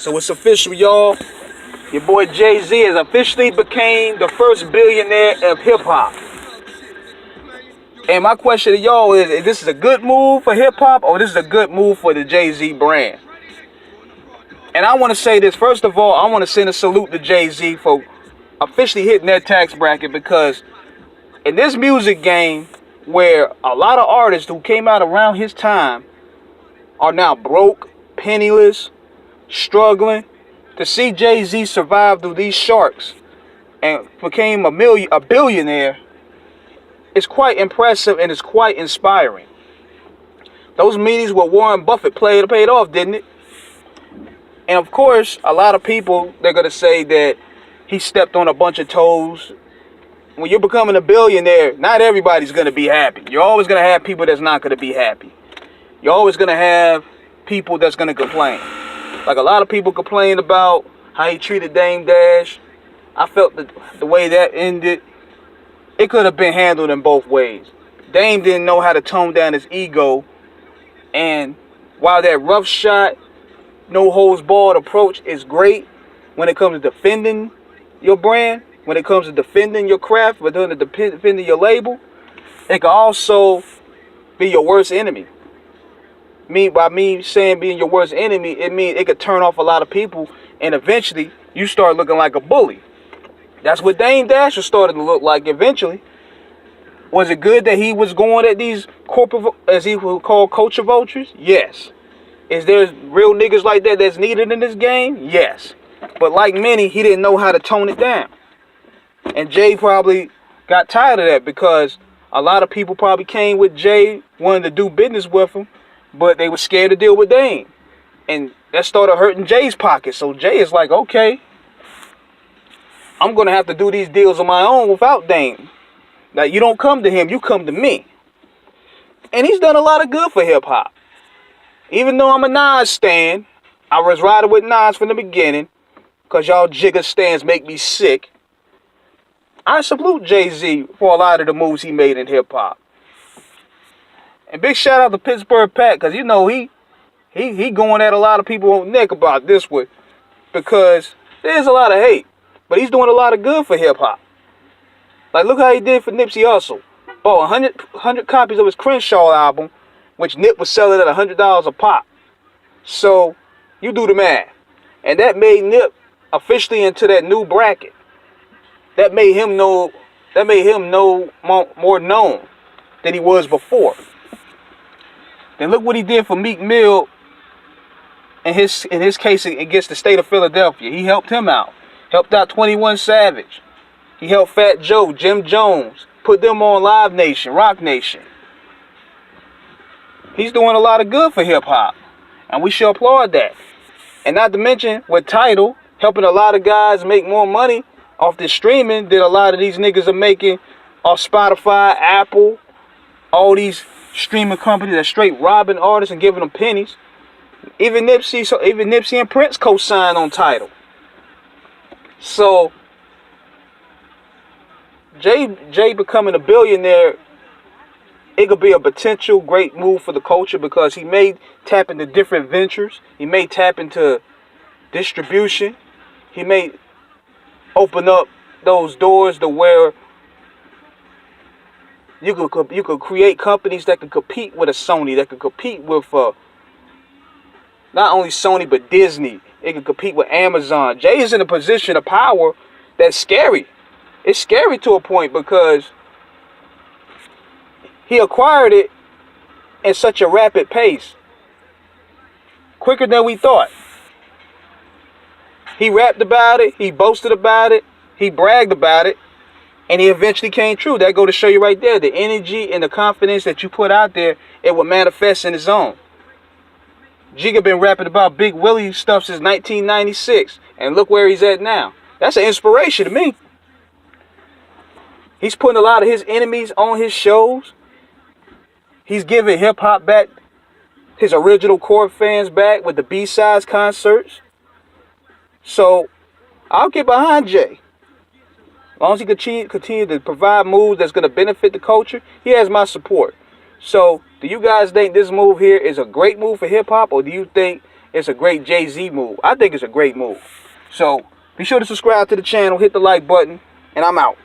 So it's official, y'all. Your boy JayZ has officially became the first billionaire of hip-hop. And my question to y'all is this is a good move for hip-hop or this is a good move for the JayZ brand? And I want to say this. First of all, I want to send a salute to JayZ for officially hitting that tax bracket, because in this music game where a lot of artists who came out around his time are now broke, penniless, struggling, to see JayZ survive through these sharks and became a billionaire is quite impressive and it's quite inspiring. Those meetings with Warren Buffett paid off, didn't it? And of course, a lot of people, they're going to say that he stepped on a bunch of toes. When you're becoming a billionaire, not everybody's going to be happy. You're always going to have people that's not going to be happy. You're always going to have people that's going to complain. Like a lot of people complain about how he treated Dame Dash. I felt that the way that ended, it could have been handled in both ways. Dame didn't know how to tone down his ego. And while that rough shot, no holds barred approach is great when it comes to defending your brand, when it comes to defending your craft, when it comes to defending your label, it can also be your worst enemy. By me saying being your worst enemy, it means it could turn off a lot of people, and eventually you start looking like a bully. That's what Dame Dash was starting to look like eventually. Was it good that he was going at these corporate, as he would call, culture vultures? Yes. Is there real niggas like that that's needed in this game? Yes. But like many, he didn't know how to tone it down. And Jay probably got tired of that, because a lot of people probably came with Jay, wanted to do business with him, but they were scared to deal with Dame. And that started hurting Jay's pocket. So Jay is like, okay, I'm going to have to do these deals on my own without Dame. Now, you don't come to him, you come to me. And he's done a lot of good for hip-hop. Even though I'm a Nas stan, I was riding with Nas from the beginning, because y'all Jigga stans make me sick. I salute JayZ for a lot of the moves he made in hip-hop. And big shout out to Pittsburgh Pat, because you know he going at a lot of people on neck about this one, because there's a lot of hate. But he's doing a lot of good for hip-hop. Like, look how he did for Nipsey Hussle. Bought 100 copies of his Crenshaw album, which Nip was selling at $100 a pop. So, you do the math. And that made Nip officially into that new bracket. That made him more known than he was before. Then look what he did for Meek Mill in his case against the state of Philadelphia. He helped him out. Helped out 21 Savage. He helped Fat Joe, Jim Jones, put them on Live Nation, Rock Nation. He's doing a lot of good for hip-hop, and we should applaud that. And not to mention, with Tidal, helping a lot of guys make more money off this streaming than a lot of these niggas are making off Spotify, Apple, all these streaming companies that straight robbing artists and giving them pennies. Even Nipsey and Prince co-signed on Tidal. So Jay becoming a billionaire, it could be a potential great move for the culture, because he may tap into different ventures. He may tap into distribution. He may open up those doors to where you could create companies that could compete with a Sony, that could compete with not only Sony but Disney. It could compete with Amazon. Jay is in a position of power that's scary. It's scary to a point, because he acquired it in such a rapid pace, quicker than we thought. He rapped about it, he boasted about it, he bragged about it, and he eventually came true. That go to show you right there, the energy and the confidence that you put out there, it will manifest in its own. Jigga been rapping about Big Willie stuff since 1996, and look where he's at now. That's an inspiration to me. He's putting a lot of his enemies on his shows. He's giving hip-hop back, his original core fans back with the B-sides concerts. So, I'll get behind Jay. As long as he continue to provide moves that's going to benefit the culture, he has my support. So, do you guys think this move here is a great move for hip-hop, or do you think it's a great JayZ move. I think it's a great move. So be sure to subscribe to the channel, hit the like button, and I'm out.